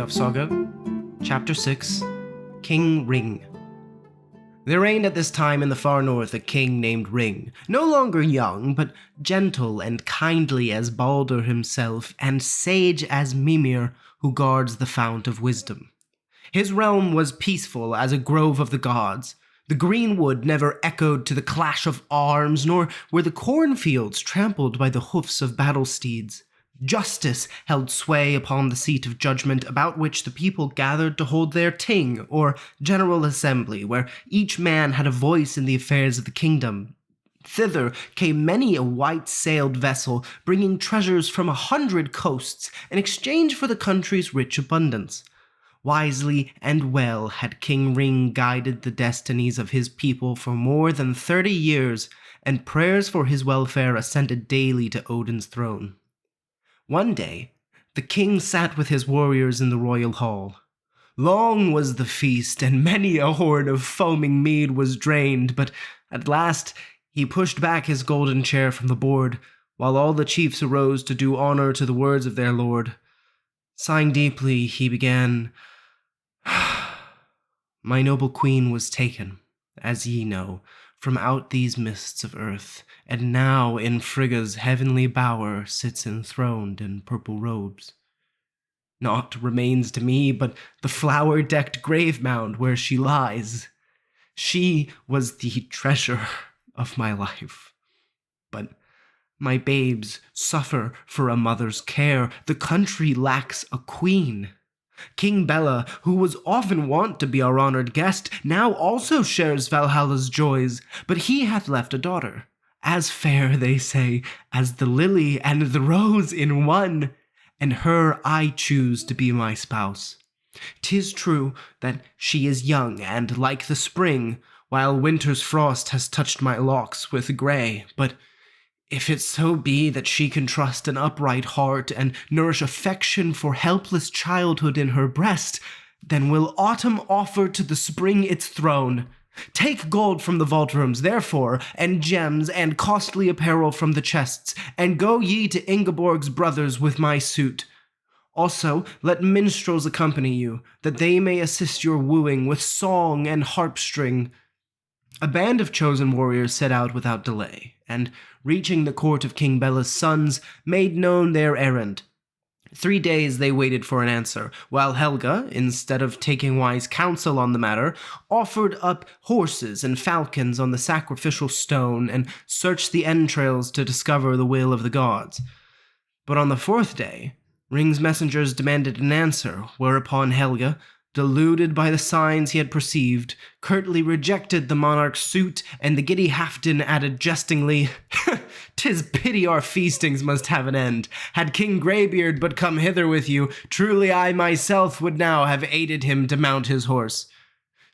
Frithiof Saga, Chapter 6, King Ring. There reigned at this time in the far north a king named Ring, no longer young, but gentle and kindly as Baldur himself, and sage as Mimir, who guards the fount of wisdom. His realm was peaceful as a grove of the gods. The green wood never echoed to the clash of arms, nor were the cornfields trampled by the hoofs of battle steeds. Justice held sway upon the seat of judgment, about which the people gathered to hold their ting, or general assembly, where each man had a voice in the affairs of the kingdom. Thither came many a white-sailed vessel, bringing treasures from 100 coasts, in exchange for the country's rich abundance. Wisely and well had King Ring guided the destinies of his people for more than 30 years, and prayers for his welfare ascended daily to Odin's throne. One day, the king sat with his warriors in the royal hall. Long was the feast, and many a horn of foaming mead was drained, but at last he pushed back his golden chair from the board, while all the chiefs arose to do honor to the words of their lord. Sighing deeply, he began, "My noble queen was taken, as ye know, from out these mists of earth, and now in Frigga's heavenly bower sits enthroned in purple robes. Naught remains to me but the flower-decked grave mound where she lies. She was the treasure of my life. But my babes suffer for a mother's care. The country lacks a queen. King Bela, who was often wont to be our honored guest, now also shares Valhalla's joys, but he hath left a daughter, as fair, they say, as the lily and the rose in one, and her I choose to be my spouse. 'Tis true that she is young and like the spring, while winter's frost has touched my locks with gray, but if it so be that she can trust an upright heart and nourish affection for helpless childhood in her breast, then will autumn offer to the spring its throne. Take gold from the vault rooms, therefore, and gems and costly apparel from the chests, and go ye to Ingeborg's brothers with my suit. Also, let minstrels accompany you, that they may assist your wooing with song and harp-string." A band of chosen warriors set out without delay, and, reaching the court of King Bela's sons, made known their errand. 3 days they waited for an answer, while Helga, instead of taking wise counsel on the matter, offered up horses and falcons on the sacrificial stone and searched the entrails to discover the will of the gods. But on the 4th day, Ring's messengers demanded an answer, whereupon Helga, deluded by the signs he had perceived, curtly rejected the monarch's suit, and the giddy Halfdan added jestingly, "'Tis pity our feastings must have an end. Had King Greybeard but come hither with you, truly I myself would now have aided him to mount his horse."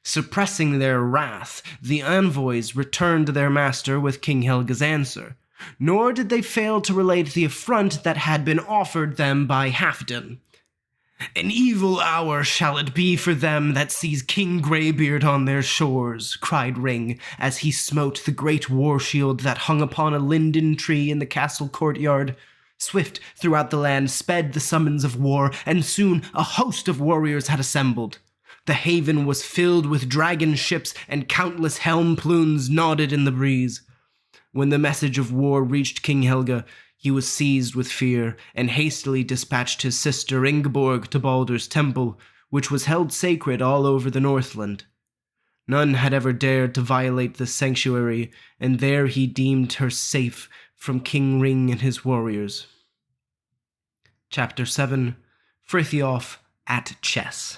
Suppressing their wrath, the envoys returned to their master with King Helga's answer, nor did they fail to relate the affront that had been offered them by Halfdan. "An evil hour shall it be for them that sees King Greybeard on their shores," cried Ring, as he smote the great war shield that hung upon a linden tree in the castle courtyard. Swift throughout the land sped the summons of war, and soon a host of warriors had assembled. The haven was filled with dragon ships, and countless helm plumes nodded in the breeze. When the message of war reached King Helga, he was seized with fear, and hastily dispatched his sister Ingeborg to Baldur's temple, which was held sacred all over the Northland. None had ever dared to violate the sanctuary, and there he deemed her safe from King Ring and his warriors. Chapter 7, Frithiof at Chess.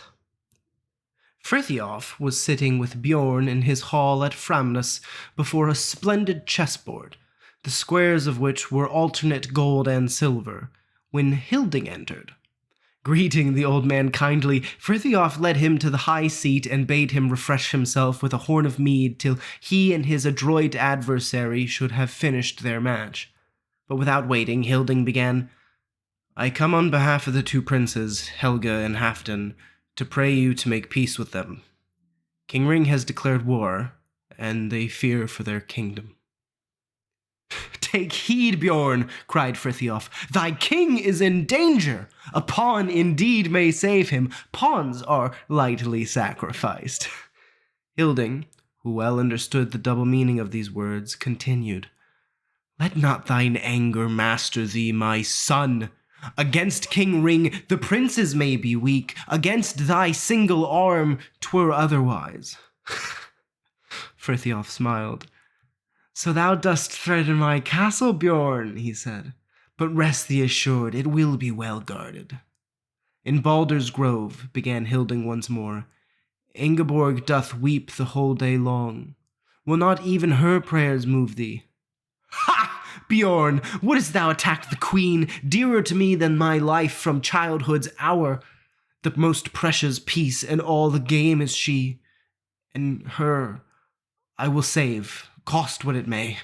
Frithiof was sitting with Bjorn in his hall at Framnus before a splendid chessboard, the squares of which were alternate gold and silver, when Hilding entered. Greeting the old man kindly, Frithiof led him to the high seat and bade him refresh himself with a horn of mead till he and his adroit adversary should have finished their match. But without waiting, Hilding began, "I come on behalf of the 2 princes, Helga and Halfdan, to pray you to make peace with them. King Ring has declared war, and they fear for their kingdom." Take heed, Bjorn, cried Frithiof. Thy king is in danger. A pawn indeed may save him. Pawns are lightly sacrificed. Hilding, who well understood the double meaning of these words, continued. Let not thine anger master thee, my son. Against King Ring the princes may be weak. Against thy single arm 'twere otherwise. Frithiof smiled. So thou dost threaten my castle, Bjorn, he said. But rest thee assured, it will be well guarded. In Baldur's Grove, began Hilding once more, Ingeborg doth weep the whole day long. Will not even her prayers move thee? Ha! Bjorn, wouldst thou attack the queen, dearer to me than my life from childhood's hour? The most precious piece in all the game is she, and her I will save, cost what it may.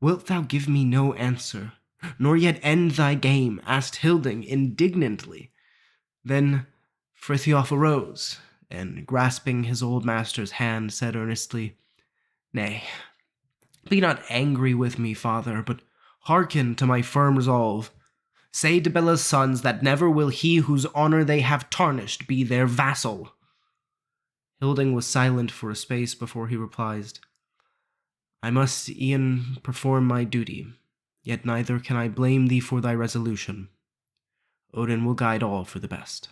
Wilt thou give me no answer, nor yet end thy game? Asked Hilding indignantly. Then Frithiof arose, and grasping his old master's hand, said earnestly, Nay, be not angry with me, father, but hearken to my firm resolve. Say to Bella's sons that never will he whose honor they have tarnished be their vassal. Hilding was silent for a space before he replied, I must e'en perform my duty, yet neither can I blame thee for thy resolution. Odin will guide all for the best.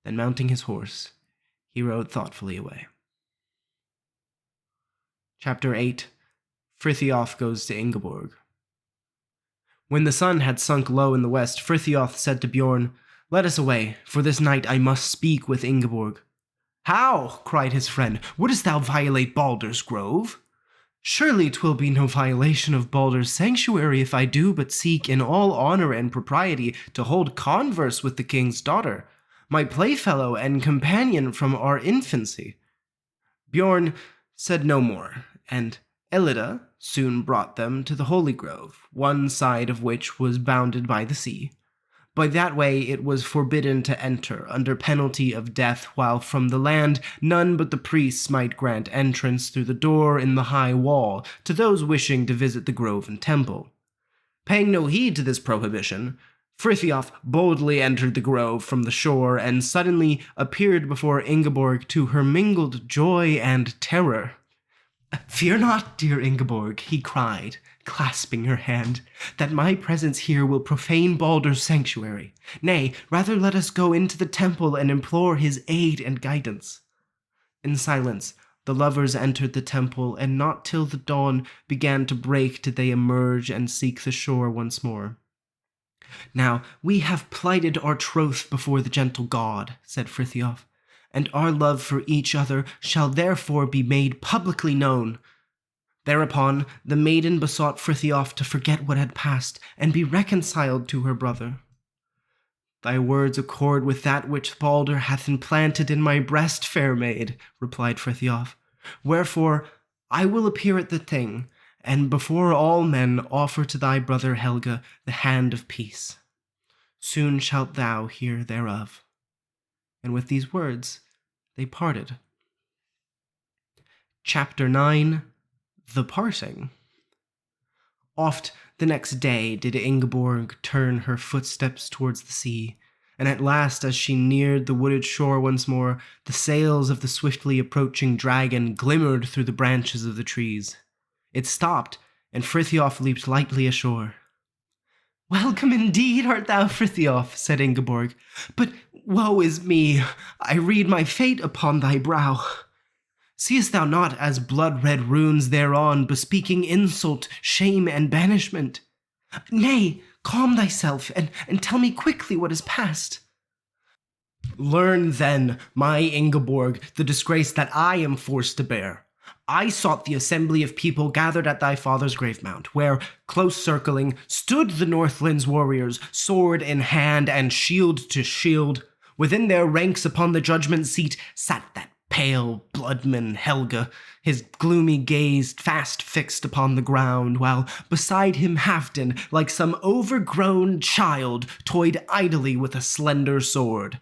Then mounting his horse, he rode thoughtfully away. Chapter 8. Frithiof goes to Ingeborg. When the sun had sunk low in the west, Frithiof said to Bjorn, Let us away, for this night I must speak with Ingeborg. How? Cried his friend. Wouldst thou violate Baldur's Grove? Surely 'twill be no violation of Baldur's sanctuary if I do but seek in all honor and propriety to hold converse with the king's daughter, my playfellow and companion from our infancy. Bjorn said no more, and Elida soon brought them to the Holy Grove, one side of which was bounded by the sea. By that way it was forbidden to enter, under penalty of death, while from the land none but the priests might grant entrance through the door in the high wall to those wishing to visit the grove and temple. Paying no heed to this prohibition, Frithiof boldly entered the grove from the shore and suddenly appeared before Ingeborg to her mingled joy and terror. Fear not, dear Ingeborg, he cried, clasping her hand, that my presence here will profane Baldur's sanctuary. Nay, rather let us go into the temple and implore his aid and guidance. In silence, the lovers entered the temple, and not till the dawn began to break did they emerge and seek the shore once more. Now, we have plighted our troth before the gentle god, said Frithiof, and our love for each other shall therefore be made publicly known. Thereupon the maiden besought Frithiof to forget what had passed and be reconciled to her brother. Thy words accord with that which Baldur hath implanted in my breast, fair maid, replied Frithiof. Wherefore I will appear at the thing, and before all men offer to thy brother Helga the hand of peace. Soon shalt thou hear thereof. And with these words they parted. Chapter 9. The Parting. Oft the next day did Ingeborg turn her footsteps towards the sea, and at last, as she neared the wooded shore once more, the sails of the swiftly approaching dragon glimmered through the branches of the trees. It stopped, and Frithiof leaped lightly ashore. Welcome indeed art thou, Frithiof, said Ingeborg, but woe is me, I read my fate upon thy brow. Seest thou not as blood-red runes thereon, bespeaking insult, shame, and banishment? Nay, calm thyself, and tell me quickly what has passed. Learn, then, my Ingeborg, the disgrace that I am forced to bear. I sought the assembly of people gathered at thy father's grave mount, where, close circling, stood the Northland's warriors, sword in hand and shield to shield. Within their ranks upon the judgment seat sat that pale bloodman Helga, his gloomy gaze fast fixed upon the ground, while beside him Halfdan, like some overgrown child, toyed idly with a slender sword.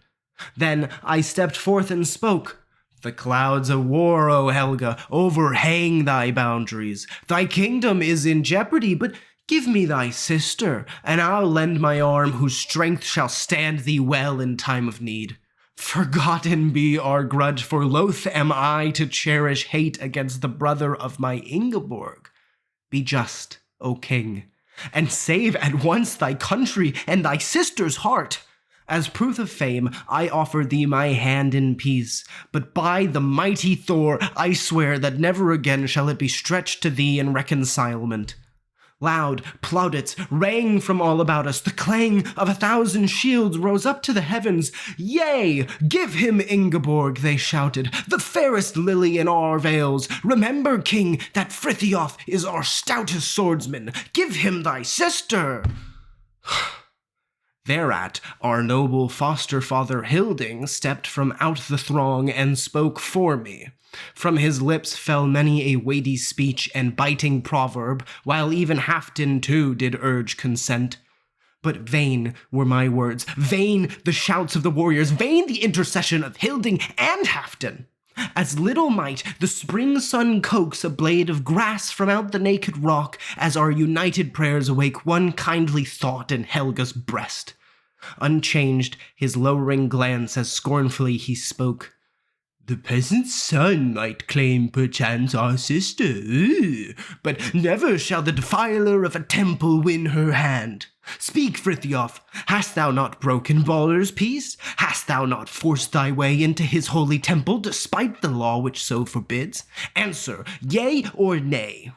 Then I stepped forth and spoke. The clouds of war, O Helga, overhang thy boundaries. Thy kingdom is in jeopardy, but give me thy sister, and I'll lend my arm whose strength shall stand thee well in time of need. Forgotten be our grudge, for loath am I to cherish hate against the brother of my Ingeborg. Be just, O king, and save at once thy country and thy sister's heart. As proof of fame, I offer thee my hand in peace, but by the mighty Thor, I swear that never again shall it be stretched to thee in reconcilement. Loud plaudits rang from all about us. The clang of 1,000 shields rose up to the heavens. Yea, give him Ingeborg, they shouted, the fairest lily in our vales. Remember, king, that Frithiof is our stoutest swordsman. Give him thy sister. Thereat, our noble foster father Hilding stepped from out the throng and spoke for me. From his lips fell many a weighty speech and biting proverb, while even Halfdan too did urge consent. But vain were my words, vain the shouts of the warriors, vain the intercession of Hilding and Halfdan. As little might the spring sun coax a blade of grass from out the naked rock, as our united prayers awake one kindly thought in Helga's breast. Unchanged his lowering glance as scornfully he spoke. The peasant's son might claim perchance our sister, but never shall the defiler of a temple win her hand. Speak, Frithiof, hast thou not broken Balder's peace? Hast thou not forced thy way into his holy temple, despite the law which so forbids? Answer, yea or nay.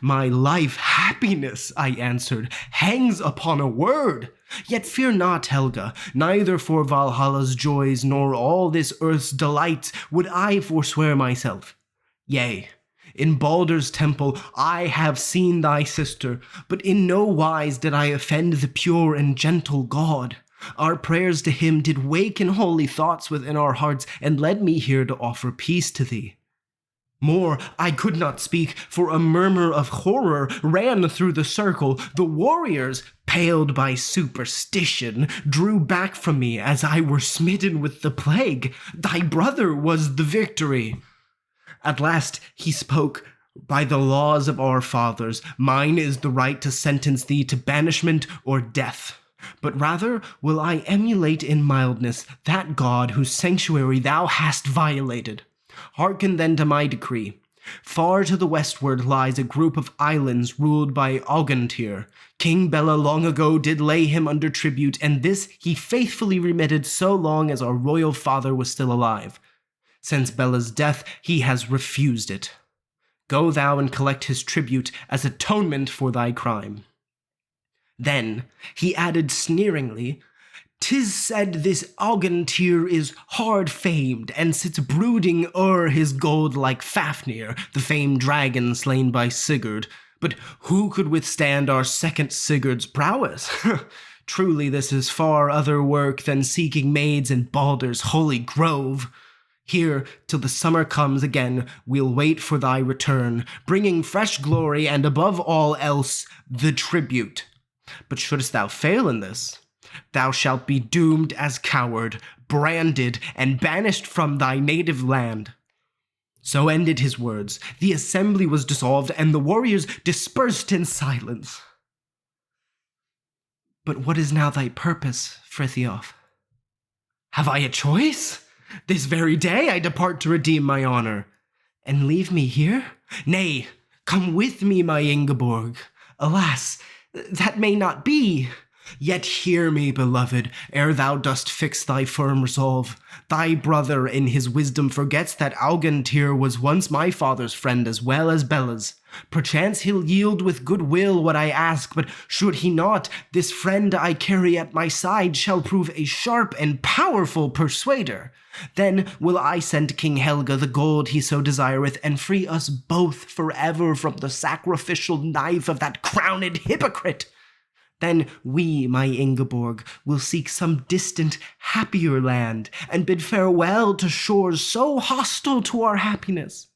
My life happiness, I answered, hangs upon a word. Yet fear not, Helga, neither for Valhalla's joys nor all this earth's delights would I forswear myself. Yea, in Balder's temple I have seen thy sister, but in no wise did I offend the pure and gentle God. Our prayers to him did waken holy thoughts within our hearts, and led me here to offer peace to thee. More I could not speak, for a murmur of horror ran through the circle. The warriors, paled by superstition, drew back from me as I were smitten with the plague. Thy brother was the victory. At last he spoke. By the laws of our fathers, mine is the right to sentence thee to banishment or death. But rather will I emulate in mildness that God whose sanctuary thou hast violated. Hearken then to my decree. Far to the westward lies a group of islands ruled by Augantyr. King Bela long ago did lay him under tribute, and this he faithfully remitted so long as our royal father was still alive. Since Bela's death, he has refused it. Go thou and collect his tribute as atonement for thy crime. Then he added sneeringly, 'Tis said this Augantyr is hard-famed, and sits brooding o'er his gold like Fafnir, the famed dragon slain by Sigurd. But who could withstand our second Sigurd's prowess? Truly this is far other work than seeking maids in Balder's holy grove. Here, till the summer comes again, we'll wait for thy return, bringing fresh glory and above all else, the tribute. But shouldst thou fail in this, thou shalt be doomed as coward, branded, and banished from thy native land. So ended his words. The assembly was dissolved, and the warriors dispersed in silence. But what is now thy purpose, Frithiof? Have I a choice? This very day I depart to redeem my honor. And leave me here? Nay, come with me, my Ingeborg. Alas, that may not be. Yet hear me, beloved, ere thou dost fix thy firm resolve. Thy brother in his wisdom forgets that Augantyr was once my father's friend as well as Bela's. Perchance he'll yield with good will what I ask, but should he not, this friend I carry at my side shall prove a sharp and powerful persuader. Then will I send King Helga the gold he so desireth, and free us both forever from the sacrificial knife of that crowned hypocrite. Then we, my Ingeborg, will seek some distant, happier land, and bid farewell to shores so hostile to our happiness.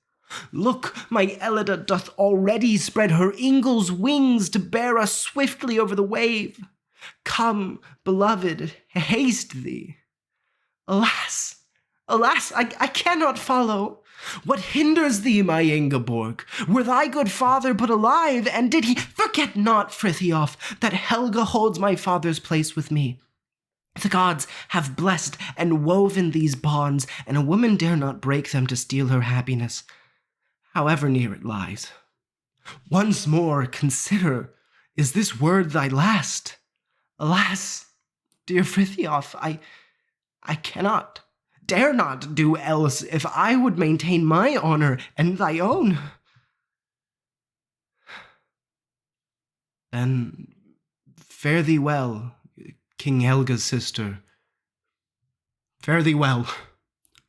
Look, my Elida doth already spread her Ingle's wings to bear us swiftly over the wave. Come, beloved, haste thee. Alas, Alas, I cannot follow. What hinders thee, my Ingeborg? Were thy good father but alive, and did he— Forget not, Frithiof, that Helga holds my father's place with me. The gods have blessed and woven these bonds, and a woman dare not break them to steal her happiness, however near it lies. Once more consider, is this word thy last? Alas, dear Frithiof, I cannot, dare not do else if I would maintain my honor and thy own. Then fare thee well, King Helga's sister. Fare thee well.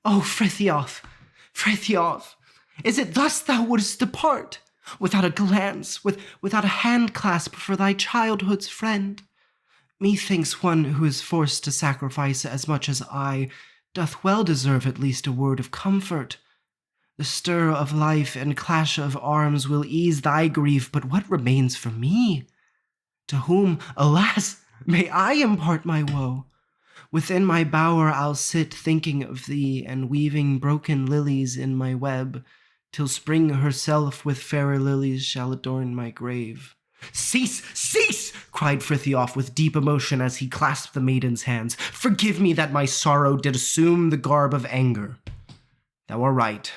Oh, Frithiof, Frithiof, is it thus thou wouldst depart? Without a glance, without a hand-clasp for thy childhood's friend? Methinks one who is forced to sacrifice as much as I doth well deserve at least a word of comfort. The stir of life and clash of arms will ease thy grief, but what remains for me? To whom, alas, may I impart my woe? Within my bower I'll sit thinking of thee, and weaving broken lilies in my web, till spring herself with fairer lilies shall adorn my grave. Cease, cease! Cried Frithiof with deep emotion as he clasped the maiden's hands. Forgive me that my sorrow did assume the garb of anger. Thou art right.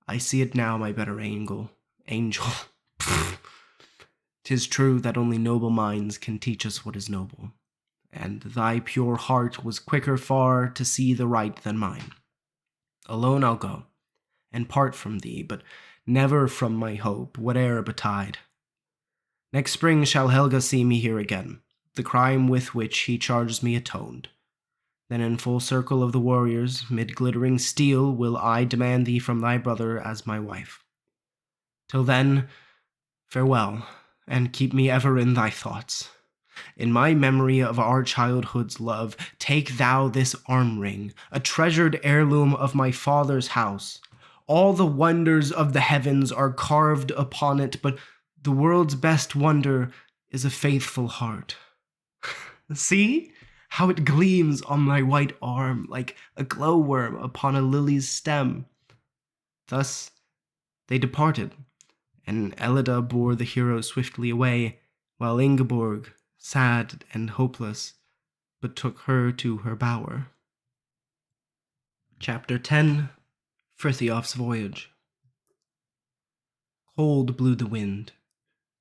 I see it now, my better angel. 'Tis true that only noble minds can teach us what is noble, and thy pure heart was quicker far to see the right than mine. Alone I'll go, and part from thee, but never from my hope, whate'er betide. Next spring shall Helga see me here again, the crime with which he charges me atoned. Then in full circle of the warriors, mid glittering steel, will I demand thee from thy brother as my wife. Till then, farewell, and keep me ever in thy thoughts. In my memory of our childhood's love, take thou this arm ring, a treasured heirloom of my father's house. All the wonders of the heavens are carved upon it, but the world's best wonder is a faithful heart. See how it gleams on my white arm like a glowworm upon a lily's stem. Thus they departed, and Elida bore the hero swiftly away, while Ingeborg, sad and hopeless, but took her to her bower. Chapter 10. Frithiof's Voyage. Cold blew the wind.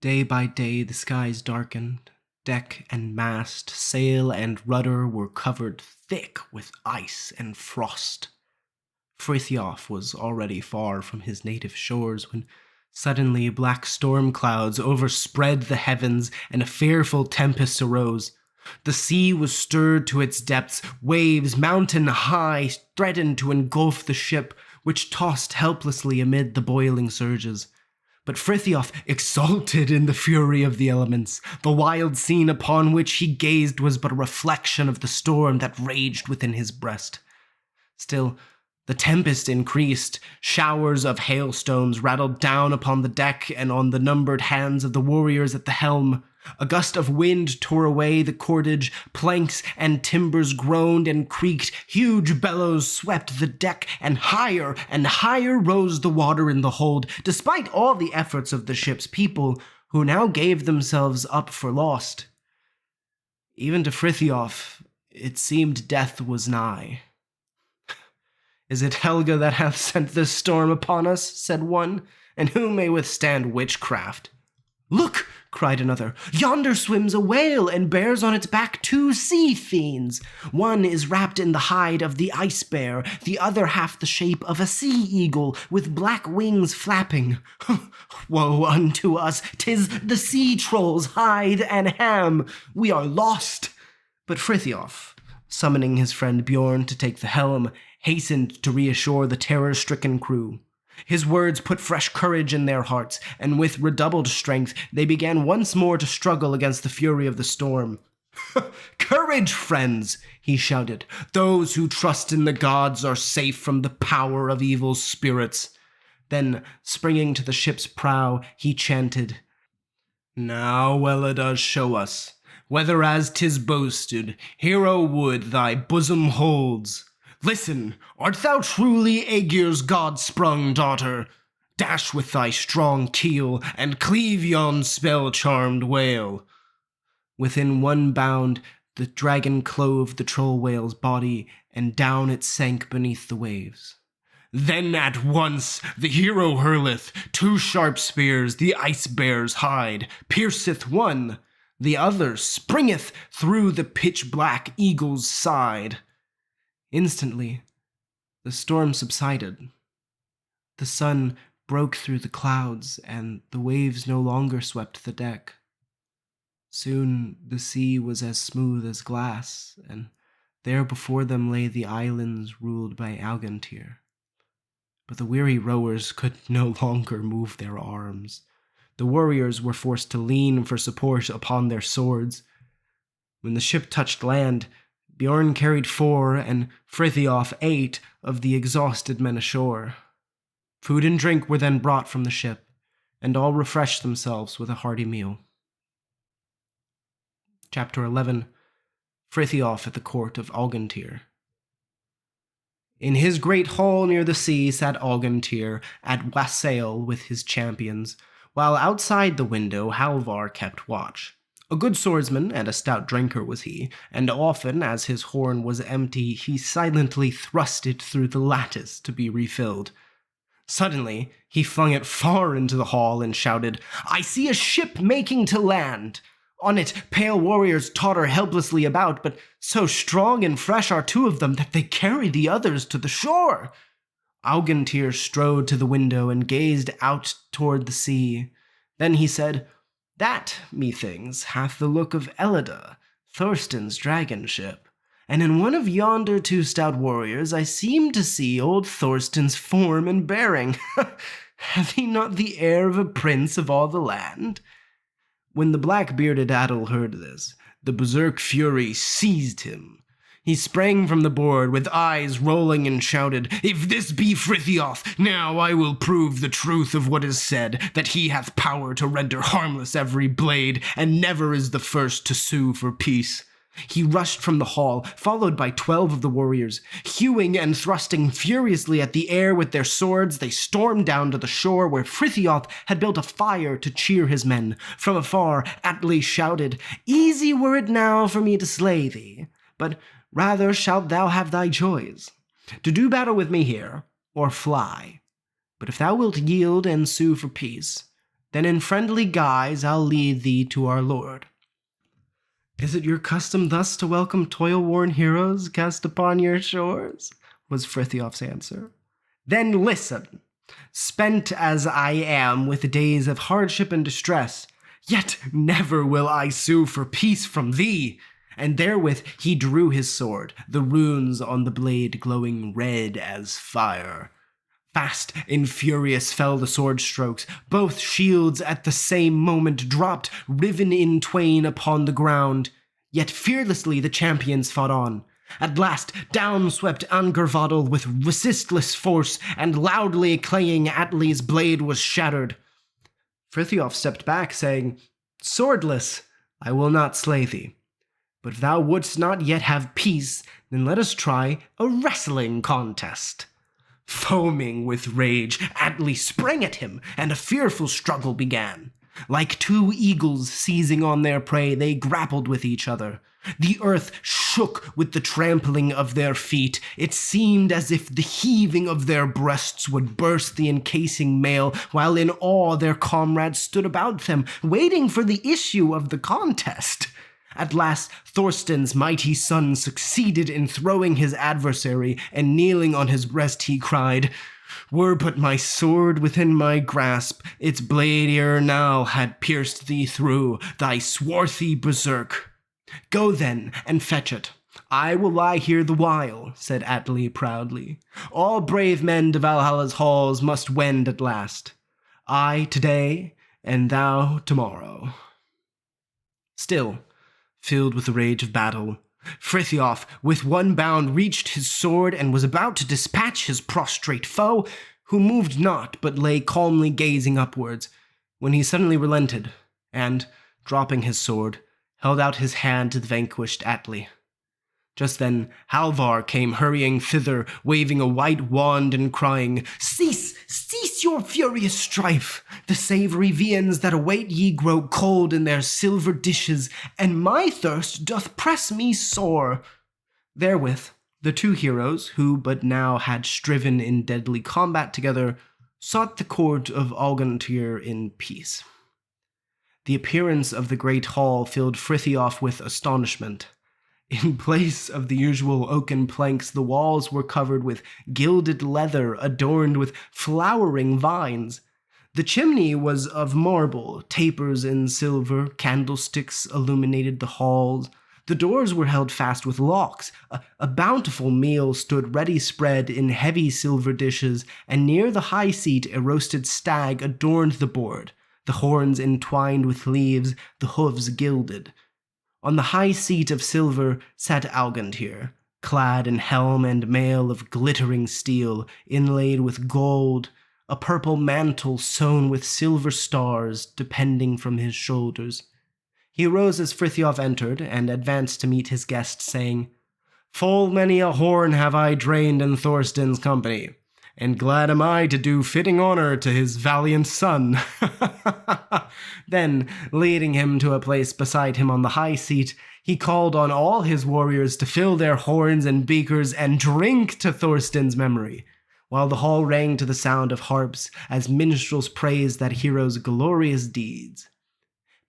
Day by day the skies darkened. Deck and mast, sail and rudder were covered thick with ice and frost. Frithiof was already far from his native shores when suddenly black storm clouds overspread the heavens and a fearful tempest arose. The sea was stirred to its depths. Waves mountain high threatened to engulf the ship, which tossed helplessly amid the boiling surges. But Frithiof exulted in the fury of the elements. The wild scene upon which he gazed was but a reflection of the storm that raged within his breast. Still, the tempest increased. Showers of hailstones rattled down upon the deck and on the numbered hands of the warriors at the helm. A gust of wind tore away the cordage, planks and timbers groaned and creaked, huge bellows swept the deck, and higher rose the water in the hold, despite all the efforts of the ship's people, who now gave themselves up for lost. Even to Frithiof, it seemed death was nigh. "Is it Helga that hath sent this storm upon us?" said one, "and who may withstand witchcraft?" "Look!" cried another. "Yonder swims a whale and bears on its back 2 sea fiends. One is wrapped in the hide of the ice bear, the other half the shape of a sea eagle, with black wings flapping. Woe unto us! 'Tis the sea trolls, hide and ham. We are lost." But Frithiof, summoning his friend Bjorn to take the helm, hastened to reassure the terror-stricken crew. His words put fresh courage in their hearts, and with redoubled strength they began once more to struggle against the fury of the storm. "Courage, friends!" he shouted. "Those who trust in the gods are safe from the power of evil spirits." Then, springing to the ship's prow, he chanted, "Now, Elida, show us, whether as 'tis boasted, hero wood thy bosom holds. Listen, art thou truly Aegir's god-sprung daughter? Dash with thy strong keel, and cleave yon spell-charmed whale. Within one bound, the dragon clove the troll whale's body, and down it sank beneath the waves. Then at once the hero hurleth 2 sharp spears, the ice bear's hide, pierceth one, the other springeth through the pitch-black eagle's side. Instantly, the storm subsided. The sun broke through the clouds, and the waves no longer swept the deck. Soon the sea was as smooth as glass, and there before them lay the islands ruled by Algantyr. But the weary rowers could no longer move their arms. The warriors were forced to lean for support upon their swords. When the ship touched land, Bjorn carried 4 and Frithiof 8 of the exhausted men ashore. Food and drink were then brought from the ship, and all refreshed themselves with a hearty meal. Chapter 11. Frithiof at the court of Algantyr. In his great hall near the sea sat Algantyr at wassail with his champions, while outside the window Halvar kept watch. A good swordsman and a stout drinker was he, and often, as his horn was empty, he silently thrust it through the lattice to be refilled. Suddenly, he flung it far into the hall and shouted, "I see a ship making to land! On it, pale warriors totter helplessly about, but so strong and fresh are 2 of them that they carry the others to the shore." Algantyr strode to the window and gazed out toward the sea. Then he said, "That, methinks, hath the look of Elida, Thorsten's dragon ship, and in one of yonder 2 stout warriors I seem to see old Thorsten's form and bearing. Hath he not the air of a prince of all the land?" When the black-bearded Adel heard this, the berserk fury seized him. He sprang from the board with eyes rolling and shouted, "If this be Frithiof, now I will prove the truth of what is said, that he hath power to render harmless every blade, and never is the first to sue for peace." He rushed from the hall, followed by 12 of the warriors. Hewing and thrusting furiously at the air with their swords, they stormed down to the shore where Frithiof had built a fire to cheer his men. From afar, Atli shouted, "Easy were it now for me to slay thee, but rather shalt thou have thy joys. To do battle with me here, or fly. But if thou wilt yield and sue for peace, then in friendly guise I'll lead thee to our lord." "Is it your custom thus to welcome toil-worn heroes cast upon your shores?" was Frithiof's answer. "Then listen. Spent as I am with days of hardship and distress, yet never will I sue for peace from thee." And therewith he drew his sword, the runes on the blade glowing red as fire. Fast and furious fell the sword strokes. Both shields at the same moment dropped, riven in twain upon the ground. Yet fearlessly the champions fought on. At last down swept Angervadel with resistless force, and loudly clanging Atli's blade was shattered. Frithiof stepped back, saying, "Swordless, I will not slay thee. But if thou wouldst not yet have peace, then let us try a wrestling contest." Foaming with rage, Atli sprang at him, and a fearful struggle began. Like 2 eagles seizing on their prey, they grappled with each other. The earth shook with the trampling of their feet. It seemed as if the heaving of their breasts would burst the encasing mail, while in awe their comrades stood about them, waiting for the issue of the contest. At last, Thorsten's mighty son succeeded in throwing his adversary, and kneeling on his breast he cried, "Were but my sword within my grasp, its blade ere now had pierced thee through, thy swarthy berserk." "Go then, and fetch it. I will lie here the while," said Atli proudly. "All brave men to Valhalla's halls must wend at last. I today, and thou tomorrow." Still, filled with the rage of battle, Frithiof with one bound reached his sword and was about to dispatch his prostrate foe, who moved not but lay calmly gazing upwards, when he suddenly relented, and, dropping his sword, held out his hand to the vanquished Atli. Just then Halvar came hurrying thither, waving a white wand and crying, "Cease, cease your furious strife! The savory viands that await ye grow cold in their silver dishes, and my thirst doth press me sore." Therewith the two heroes, who but now had striven in deadly combat together, sought the court of Algantyr in peace. The appearance of the great hall filled Frithiof with astonishment. In place of the usual oaken planks, the walls were covered with gilded leather adorned with flowering vines. The chimney was of marble, tapers in silver, candlesticks illuminated the halls. The doors were held fast with locks. A bountiful meal stood ready spread in heavy silver dishes, and near the high seat a roasted stag adorned the board, the horns entwined with leaves, the hoofs gilded. On the high seat of silver sat Algantyr, clad in helm and mail of glittering steel, inlaid with gold, a purple mantle sewn with silver stars depending from his shoulders. He arose as Frithiof entered, and advanced to meet his guest, saying, "Full many a horn have I drained in Thorsten's company, and glad am I to do fitting honor to his valiant son." Then, leading him to a place beside him on the high seat, he called on all his warriors to fill their horns and beakers and drink to Thorsten's memory, while the hall rang to the sound of harps as minstrels praised that hero's glorious deeds.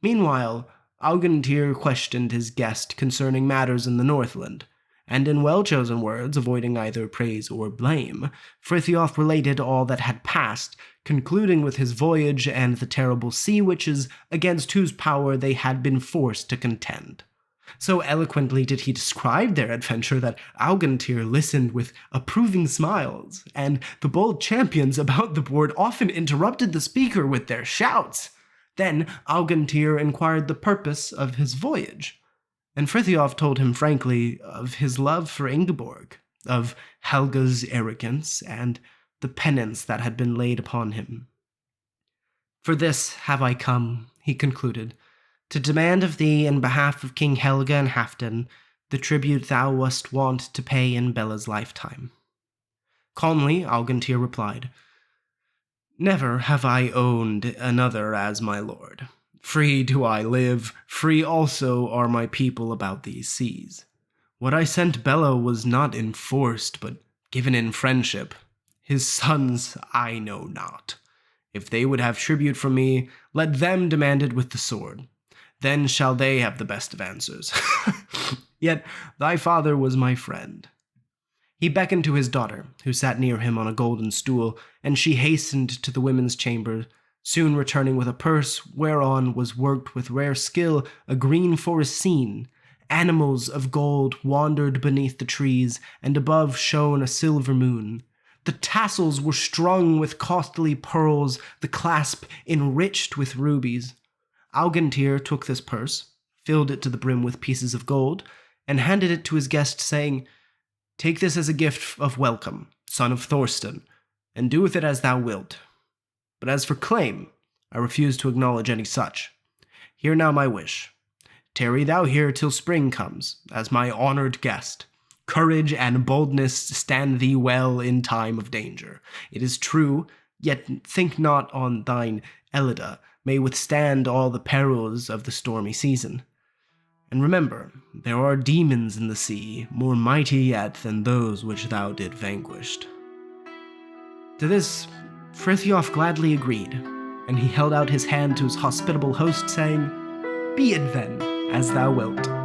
Meanwhile, Algantyr questioned his guest concerning matters in the Northland, and in well-chosen words, avoiding either praise or blame, Frithiof related all that had passed, concluding with his voyage and the terrible sea witches against whose power they had been forced to contend. So eloquently did he describe their adventure that Algantyr listened with approving smiles, and the bold champions about the board often interrupted the speaker with their shouts. Then Algantyr inquired the purpose of his voyage, and Frithiof told him frankly of his love for Ingeborg, of Helga's arrogance, and the penance that had been laid upon him. "For this have I come," he concluded, "to demand of thee in behalf of King Helga and Halfdan the tribute thou wast wont to pay in Bella's lifetime." Calmly Algantyr replied, "Never have I owned another as my lord. Free do I live, free also are my people about these seas. What I sent Bella was not enforced, but given in friendship. His sons I know not. If they would have tribute from me, let them demand it with the sword. Then shall they have the best of answers. Yet thy father was my friend." He beckoned to his daughter, who sat near him on a golden stool, and she hastened to the women's chamber, soon returning with a purse whereon was worked with rare skill a green forest scene. Animals of gold wandered beneath the trees, and above shone a silver moon. The tassels were strung with costly pearls, the clasp enriched with rubies. Algantyr took this purse, filled it to the brim with pieces of gold, and handed it to his guest, saying, "Take this as a gift of welcome, son of Thorsten, and do with it as thou wilt. But as for claim, I refuse to acknowledge any such. Hear now my wish. Tarry thou here till spring comes, as my honored guest. Courage and boldness stand thee well in time of danger. It is true, yet think not on thine Elida may withstand all the perils of the stormy season. And remember, there are demons in the sea, more mighty yet than those which thou did vanquished." To this, Frithiof gladly agreed, and he held out his hand to his hospitable host, saying, "Be it then as thou wilt."